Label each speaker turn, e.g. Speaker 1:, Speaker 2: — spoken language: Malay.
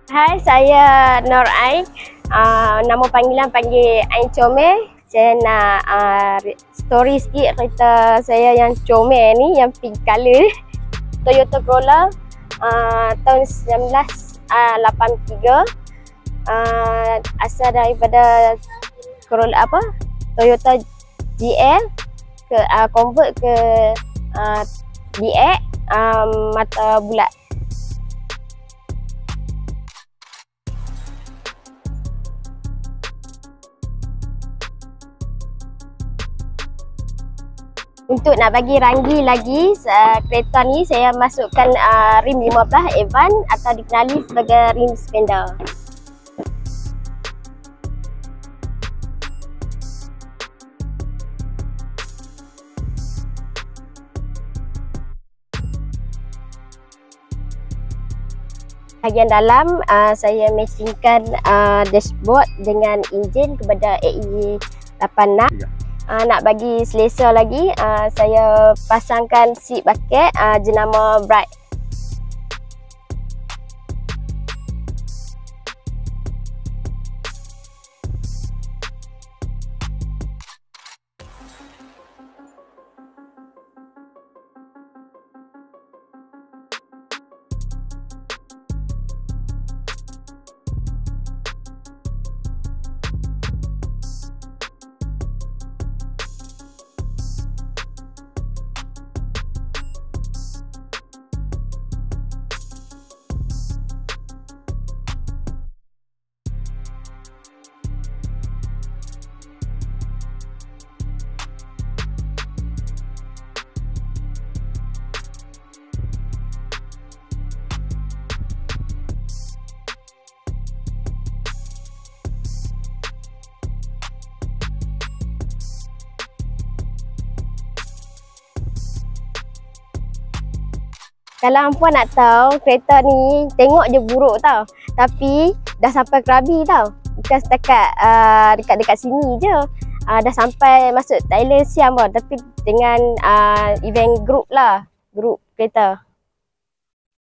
Speaker 1: Hai, saya Nur Ain. Nama panggilan panggil Ain Comel. Saya nak story sikit kereta saya yang comel ni, yang pink colour ni. Toyota Corolla tahun 1983. Asal daripada Corolla Toyota GL ke convert ke DX mata bulat. Untuk nak bagi ranggi lagi kereta ni, saya masukkan rim 15 Advance atau dikenali sebagai rim Spender. Bahagian dalam saya matchingkan dashboard dengan enjin kepada AE86. Nak bagi selesa lagi, saya pasangkan seat bucket jenama Bright. Kalau hampa nak tahu kereta ni, tengok je buruk tau, tapi dah sampai Krabi tau. Bukan setakat dekat-dekat sini je. Dah sampai masuk Thailand Siam pun, tapi dengan event group lah, group kereta.